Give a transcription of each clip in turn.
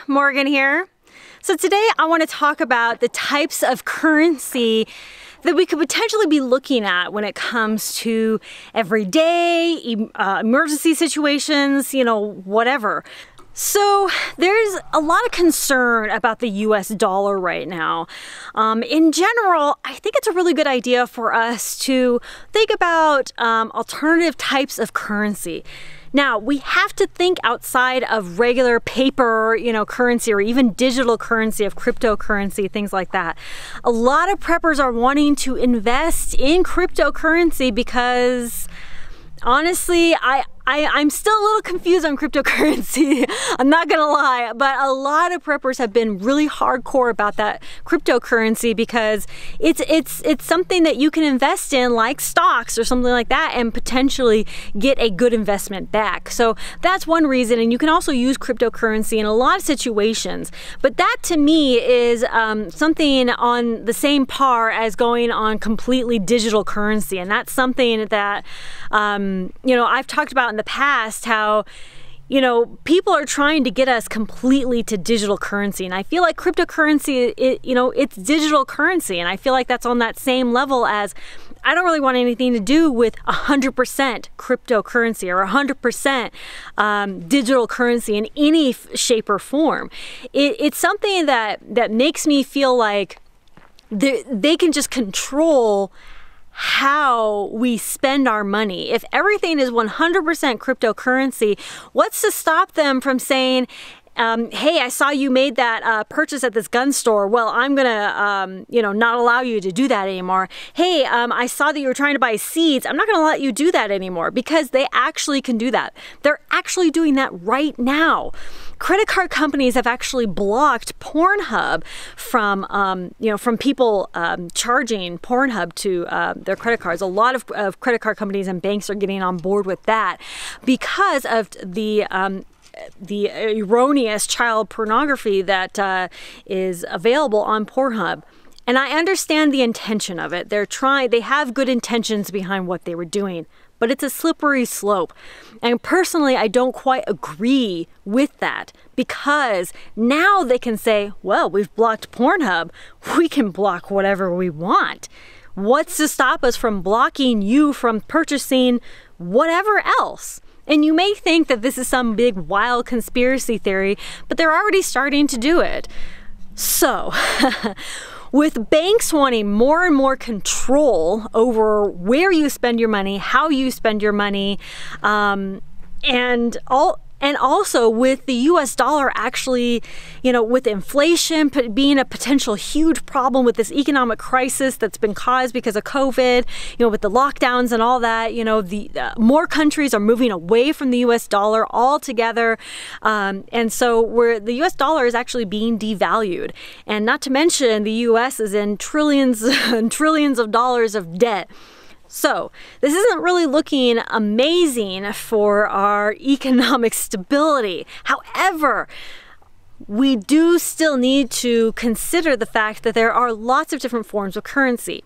Morgan here. So today I want to talk about the types of currency that we could potentially be looking at when it comes to everyday emergency situations, whatever. So there's a lot of concern about the US dollar right now. In general, I think it's a really good idea for us to think about alternative types of currency. Now, we have to think outside of regular paper, currency, or even digital currency of cryptocurrency, things like that. A lot of preppers are wanting to invest in cryptocurrency because honestly, I'm still a little confused on cryptocurrency. I'm not gonna lie, but a lot of preppers have been really hardcore about that cryptocurrency because it's something that you can invest in, like stocks or something like that, and potentially get a good investment back. So that's one reason, and you can also use cryptocurrency in a lot of situations. But that to me is something on the same par as going on completely digital currency, and that's something that I've talked about in the past, how people are trying to get us completely to digital currency, and I feel like cryptocurrency, it's digital currency, and I feel like that's on that same level as I don't really want anything to do with 100% cryptocurrency or 100% digital currency in any shape or form. It's something that makes me feel like they can just control how we spend our money. If everything is 100% cryptocurrency, what's to stop them from saying, hey, I saw you made that purchase at this gun store. Well, I'm gonna, not allow you to do that anymore. Hey, I saw that you were trying to buy seeds. I'm not gonna let you do that anymore, because they actually can do that. They're actually doing that right now. Credit card companies have actually blocked Pornhub from people charging Pornhub to their credit cards. A lot of credit card companies and banks are getting on board with that because of the erroneous child pornography that is available on Pornhub. And I understand the intention of it. They have good intentions behind what they were doing, but it's a slippery slope. And personally, I don't quite agree with that, because now they can say, well, we've blocked Pornhub, we can block whatever we want. What's to stop us from blocking you from purchasing whatever else? And you may think that this is some big wild conspiracy theory, but they're already starting to do it. So, with banks wanting more and more control over where you spend your money, how you spend your money, and also with the US dollar actually, with inflation being a potential huge problem with this economic crisis that's been caused because of COVID, with the lockdowns and all that, more countries are moving away from the US dollar altogether. And so where the US dollar is actually being devalued. And not to mention the US is in trillions and trillions of dollars of debt. So this isn't really looking amazing for our economic stability. However, we do still need to consider the fact that there are lots of different forms of currency.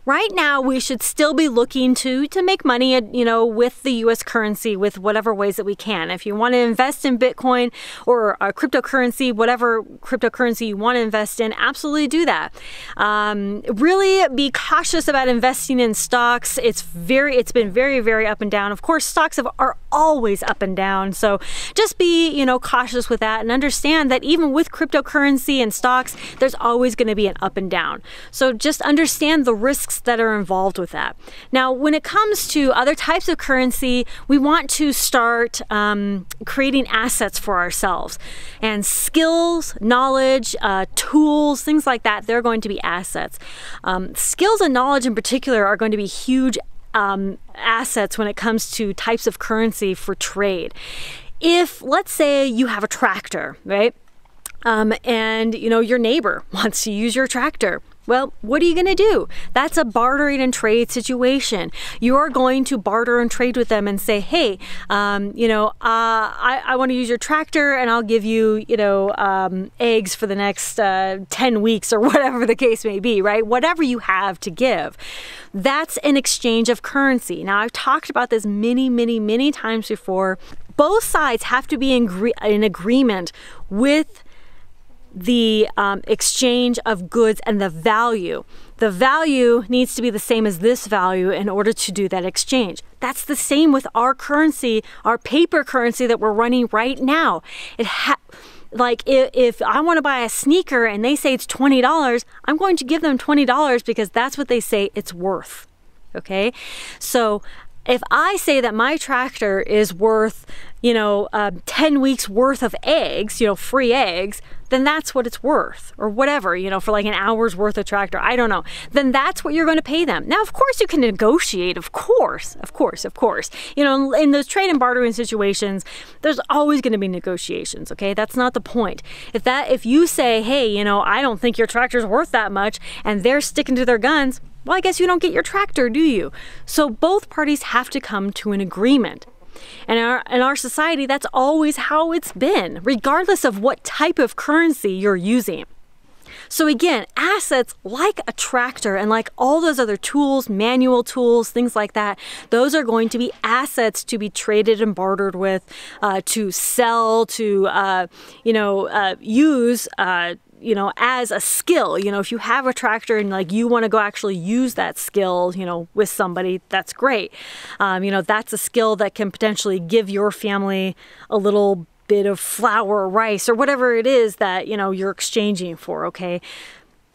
Right now, we should still be looking to make money, with the U.S. currency, with whatever ways that we can. If you want to invest in Bitcoin or cryptocurrency, whatever cryptocurrency you want to invest in, absolutely do that. Really be cautious about investing in stocks. It's been very, very up and down. Of course, stocks are always up and down. So just be, cautious with that, and understand that even with cryptocurrency and stocks, there's always going to be an up and down. So just understand the risks that are involved with that. Now, when it comes to other types of currency, we want to start creating assets for ourselves. And skills, knowledge, tools, things like that, they're going to be assets. Skills and knowledge in particular are going to be huge assets when it comes to types of currency for trade. If, let's say, you have a tractor, right? And your neighbor wants to use your tractor. Well, what are you going to do? That's a bartering and trade situation. You are going to barter and trade with them and say, hey, I want to use your tractor, and I'll give you, eggs for the next 10 weeks, or whatever the case may be, right? Whatever you have to give. That's an exchange of currency. Now, I've talked about this many, many, many times before. Both sides have to be in agreement with the exchange of goods and the value. The value needs to be the same as this value in order to do that exchange. That's the same with our currency, our paper currency that we're running right now. Like if I want to buy a sneaker and they say it's $20, I'm going to give them $20 because that's what they say it's worth. Okay? So if I say that my tractor is worth, 10 weeks worth of eggs, free eggs, then that's what it's worth, or whatever, for like an hour's worth of tractor, I don't know. Then that's what you're going to pay them. Now, of course, you can negotiate, of course. In those trade and bartering situations, there's always going to be negotiations, okay? That's not the point. If you say, hey, I don't think your tractor's worth that much, and they're sticking to their guns, well, I guess you don't get your tractor, do you? So both parties have to come to an agreement. And in our society, that's always how it's been, regardless of what type of currency you're using. So again, assets like a tractor and like all those other tools, manual tools, things like that, those are going to be assets to be traded and bartered with, to sell, to use. As a skill, if you have a tractor and like you want to go actually use that skill, with somebody, that's great. That's a skill that can potentially give your family a little bit of flour or rice or whatever it is that, you're exchanging for, okay?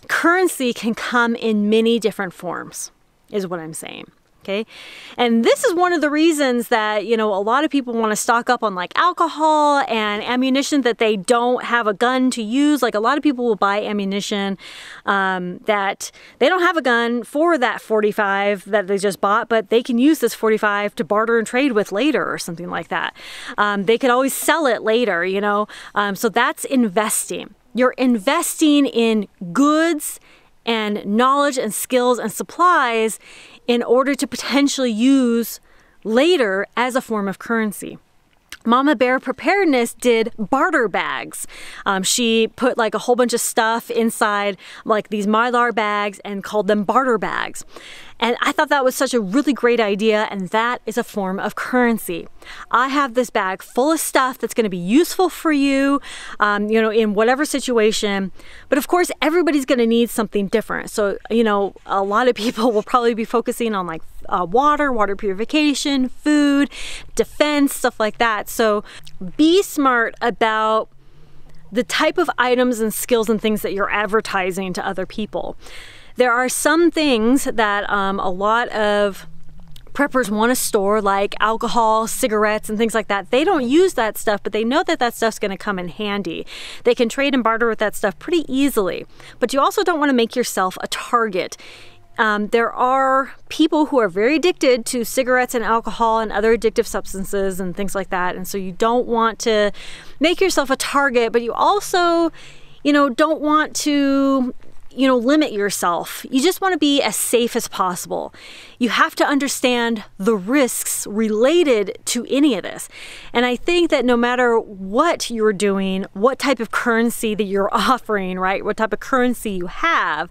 Currency can come in many different forms, is what I'm saying. Okay. And this is one of the reasons that, a lot of people want to stock up on like alcohol and ammunition that they don't have a gun to use. Like a lot of people will buy ammunition that they don't have a gun for that 45 that they just bought, but they can use this 45 to barter and trade with later or something like that. They could always sell it later, so that's investing. You're investing in goods and knowledge and skills and supplies in order to potentially use later as a form of currency. Mama Bear Preparedness did barter bags. She put like a whole bunch of stuff inside like these Mylar bags and called them barter bags. And I thought that was such a really great idea, and that is a form of currency. I have this bag full of stuff that's going to be useful for you, in whatever situation. But of course, everybody's going to need something different. So, a lot of people will probably be focusing on like water purification, food, defense, stuff like that. So be smart about the type of items and skills and things that you're advertising to other people. There are some things that a lot of preppers want to store, like alcohol, cigarettes, and things like that. They don't use that stuff, but they know that that stuff's going to come in handy. They can trade and barter with that stuff pretty easily. But you also don't want to make yourself a target. There are people who are very addicted to cigarettes and alcohol and other addictive substances and things like that. And so you don't want to make yourself a target, but you also, don't want to limit yourself. You just want to be as safe as possible. You have to understand the risks related to any of this. And I think that no matter what you're doing, what type of currency that you're offering, right? What type of currency you have,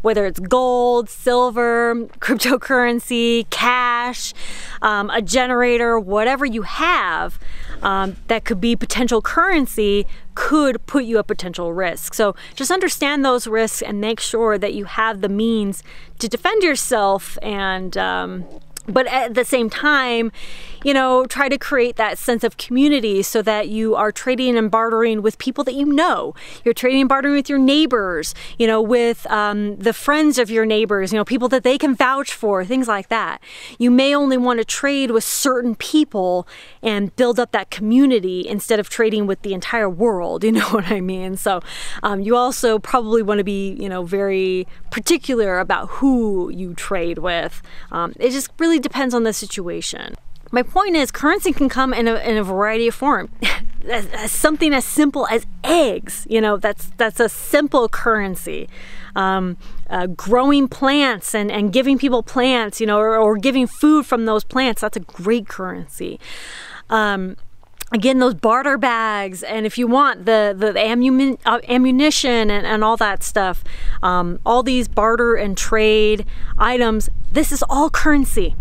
whether it's gold, silver, cryptocurrency, cash, a generator, whatever you have, that could be potential currency could put you at potential risk. So just understand those risks and make sure that you have the means to defend yourself and but at the same time, try to create that sense of community so that you are trading and bartering with people that you know. You're trading and bartering with your neighbors, with the friends of your neighbors, people that they can vouch for, things like that. You may only want to trade with certain people and build up that community instead of trading with the entire world, you know what I mean? So you also probably want to be, very particular about who you trade with. It just really depends on the situation. My point is, currency can come in a variety of forms. Something as simple as eggs, that's a simple currency. Growing plants and giving people plants, or giving food from those plants, that's a great currency. Again, those barter bags, and if you want the ammunition and all that stuff, all these barter and trade items, this is all currency.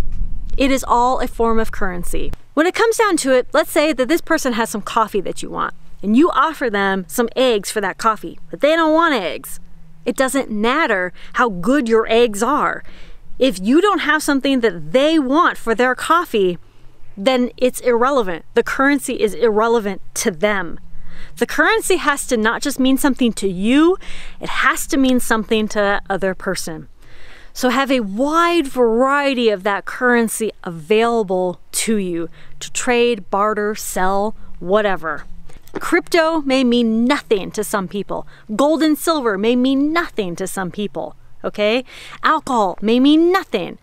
It is all a form of currency. When it comes down to it, let's say that this person has some coffee that you want. and you offer them some eggs for that coffee, but they don't want eggs. It doesn't matter how good your eggs are. If you don't have something that they want for their coffee, then it's irrelevant. The currency is irrelevant to them. The currency has to not just mean something to you, it has to mean something to that other person. So have a wide variety of that currency available to you to trade, barter, sell, whatever. Crypto may mean nothing to some people. Gold and silver may mean nothing to some people, okay? Alcohol may mean nothing.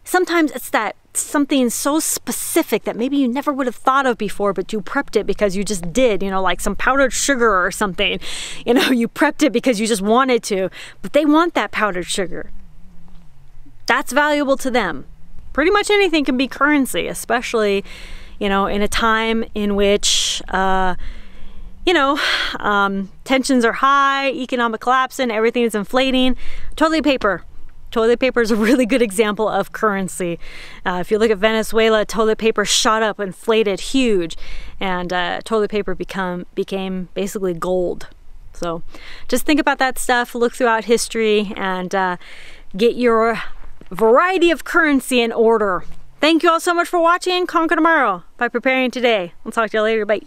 Sometimes it's that something so specific that maybe you never would have thought of before, but you prepped it because you just did, like some powdered sugar or something. You prepped it because you just wanted to, but they want that powdered sugar. That's valuable to them. Pretty much anything can be currency, especially, in a time in which, tensions are high, economic collapse, and everything is inflating. Toilet paper. Toilet paper is a really good example of currency. If you look at Venezuela, toilet paper shot up, inflated huge, and toilet paper became basically gold. So just think about that stuff, look throughout history, and get your variety of currency in order. Thank you all so much for watching. Conquer tomorrow by preparing today. I'll talk to you later. Bye.